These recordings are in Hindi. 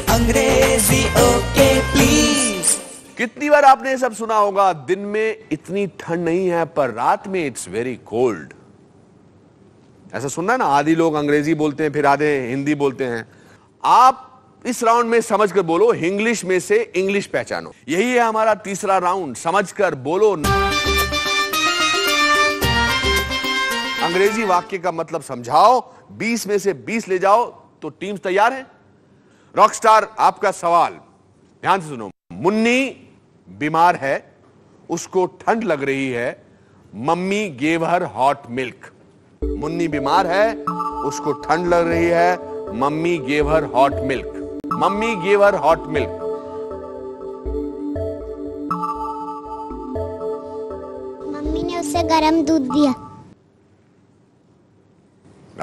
अंग्रेजी ओके प्लीज। कितनी बार आपने ये सब सुना होगा, दिन में इतनी ठंड नहीं है पर रात में इट्स वेरी कोल्ड। ऐसा सुनना है ना, आधी लोग अंग्रेजी बोलते हैं फिर आधे हिंदी बोलते हैं। आप इस राउंड में समझकर बोलो, इंग्लिश में से इंग्लिश पहचानो। यही है हमारा तीसरा राउंड, समझकर बोलो। अंग्रेजी वाक्य का मतलब समझाओ, 20 में से 20 ले जाओ तो टीम तैयार है। रॉकस्टार, आपका सवाल ध्यान से सुनो। मुन्नी बीमार है, उसको ठंड लग रही है, mummy gave her hot milk. Munni बीमार है, उसको ठंड लग रही है, mummy gave her hot milk. Mummy gave her hot milk. Mummy ने उसे गर्म दूध दिया।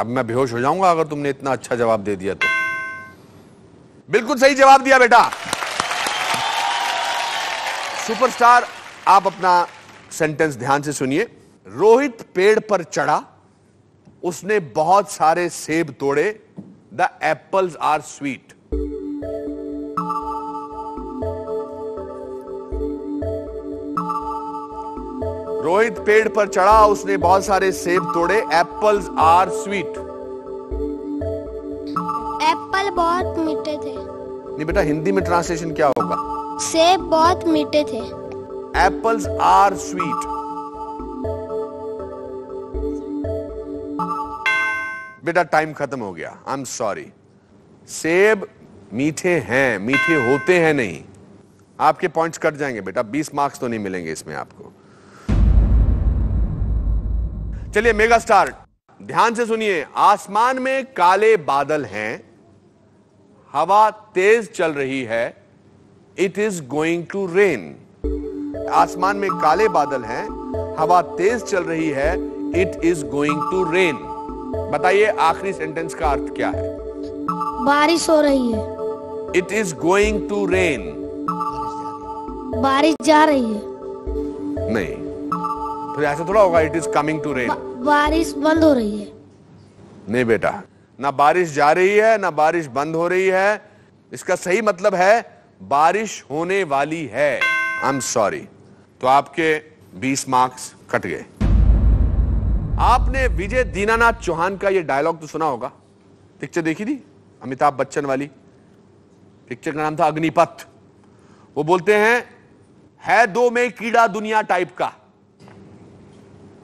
अब मैं बेहोश हो जाऊंगा अगर तुमने इतना अच्छा जवाब दे दिया तो। बिल्कुल सही जवाब दिया बेटा। सुपरस्टार, आप अपना सेंटेंस ध्यान से सुनिए। रोहित पेड़ पर चढ़ा, उसने बहुत सारे सेब तोड़े, the apples are sweet. Rohit पेड़ पर चढ़ा, उसने बहुत सारे सेब तोड़े, एप्पल्स आर स्वीट। एप्पल बहुत मीठे थे। नहीं बेटा, हिंदी में ट्रांसलेशन क्या होगा? सेब बहुत मीठे थे। Apples are sweet. बेटा टाइम खत्म हो गया, आई एम सॉरी। सेब मीठे हैं, मीठे होते हैं नहीं। आपके पॉइंट्स कट जाएंगे बेटा, 20 मार्क्स तो नहीं मिलेंगे इसमें आपको। चलिए मेगा स्टार, ध्यान से सुनिए। आसमान में काले बादल हैं, हवा तेज चल रही है, it is going to rain. आसमान में काले बादल हैं, हवा तेज चल रही है, it is going to rain. बताइए आखिरी सेंटेंस का अर्थ क्या है? बारिश हो रही है। It is going to rain. बारिश जा रही है। नहीं, फिर ऐसा थोड़ा होगा it is coming to rain. बारिश बंद हो रही है। नहीं बेटा, ना बारिश जा रही है ना बारिश बंद हो रही है। इसका सही मतलब है बारिश होने वाली है। I am sorry. तो आपके 20 मार्क्स कट गए। आपने विजय दीनानाथ चौहान का यह डायलॉग तो सुना होगा, पिक्चर देखी थी अमिताभ बच्चन वाली। पिक्चर का नाम था अग्निपथ। वो बोलते हैं, है दो में कीड़ा दुनिया टाइप का।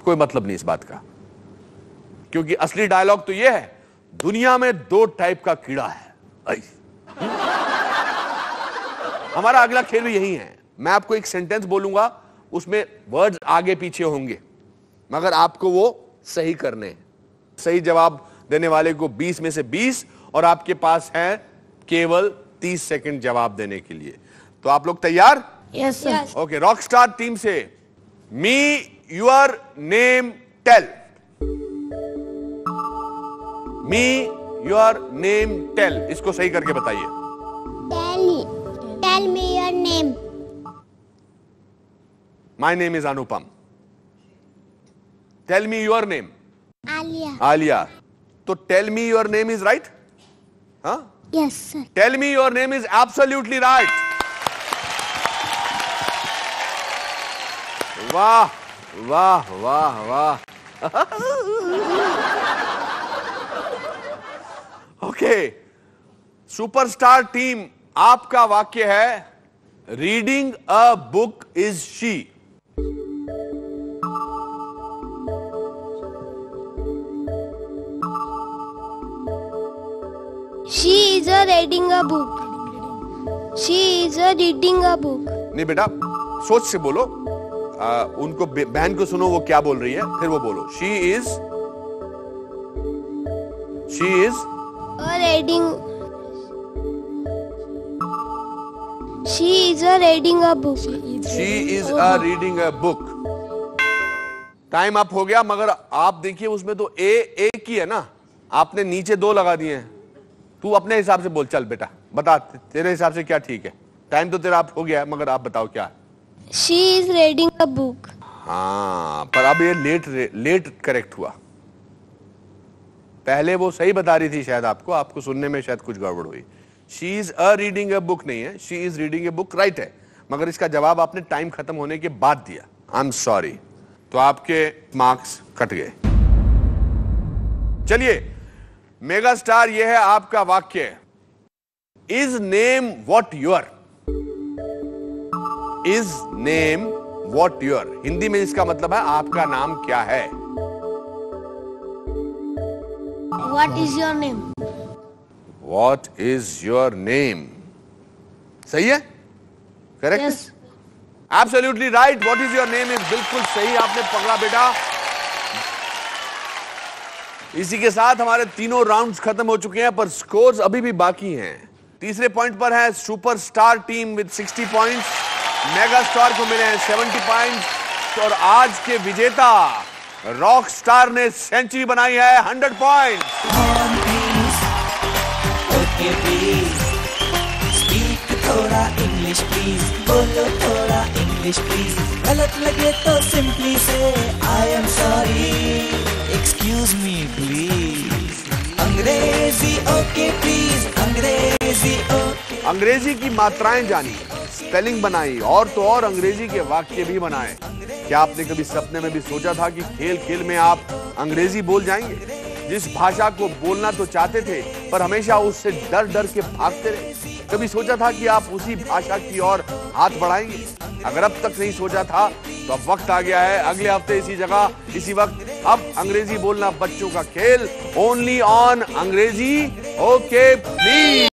कोई मतलब नहीं इस बात का, क्योंकि असली डायलॉग तो यह है, दुनिया में 2 टाइप का कीड़ा है। हमारा अगला खेल भी यही है। मैं आपको एक सेंटेंस बोलूंगा, उसमें वर्ड्स आगे पीछे होंगे, मगर आपको वो सही करने हैं। सही जवाब देने वाले को 20 में से 20, और आपके पास है केवल 30 सेकंड जवाब देने के लिए। तो आप लोग तैयार? Yes sir. Okay, rockstar team से, me your name tell. Me your name tell, इसको सही करके बताइए। Tell me your name. My name is Anupam. Tell me your name. Alia. Alia. तो tell me your name is right? हाँ, yes sir. Tell me your name is absolutely right. वाह वाह वाह वाह। ओके, सुपरस्टार टीम, आपका वाक्य है, reading a book is she. She is a reading a book. She is a reading a book. नहीं बेटा, सोच से बोलो। उनको बहन को सुनो वो क्या बोल रही है, फिर वो बोलो। She is A reading. She is a reading a book. She is a reading a book. Time up हो गया, मगर आप देखिए उसमें तो ए एक ही है ना, आपने नीचे 2 लगा दिए हैं। तू अपने हिसाब से बोल, चल बेटा बता तेरे हिसाब से क्या ठीक है। टाइम तो तेरा आप हो गया, मगर आप बताओ क्या है। She is reading a book. हाँ, पर अब ये लेट करेक्ट हुआ। पहले वो सही बता रही थी शायद आपको सुनने में शायद कुछ गड़बड़ हुई। She is a reading a book नहीं है, she is reading a book right है, मगर इसका जवाब आपने टाइम खत्म होने के बाद दिया। आई एम सॉरी, तो आपके मार्क्स कट गए। चलिए, मेगा स्टार, यह है आपका वाक्य, is name what your. Is name what your, Hindi में इसका मतलब है आपका नाम क्या है। What is your name? What is your name? सही है? Correct? Yes. Absolutely right. What is your name? बिल्कुल सही आपने पकड़ा बेटा। इसी के साथ हमारे तीनों राउंड्स खत्म हो चुके हैं, पर स्कोर्स अभी भी बाकी हैं। तीसरे पॉइंट पर है superstar team with 60 points, mega star को मिले हैं 70 पॉइंट्स, और आज के विजेता रॉक स्टार ने सेंचुरी बनाई है 100 पॉइंट। Okay, please. Speak थोड़ा इंग्लिश प्लीज, बोलो थोड़ा इंग्लिश प्लीज। गलत लगे तो सिंपली से I am sorry, excuse me please. अंग्रेजी ओके प्लीज, अंग्रेजी ओके। अंग्रेजी की मात्राएं जानी, स्पेलिंग बनाई, और तो और अंग्रेजी के वाक्य भी बनाए। क्या आपने कभी सपने में भी सोचा था कि खेल खेल में आप अंग्रेजी बोल जाएंगे? जिस भाषा को बोलना तो चाहते थे, पर हमेशा उससे डर डर के भागते रहे। कभी सोचा था कि आप उसी भाषा की ओर हाथ बढ़ाएंगे? अगर अब तक नहीं सोचा था, तो अब वक्त आ गया है। अगले हफ्ते इसी जगह इसी वक्त अब अंग्रेजी बोलना बच्चों का खेल, ओनली ऑन अंग्रेजी ओके प्लीज।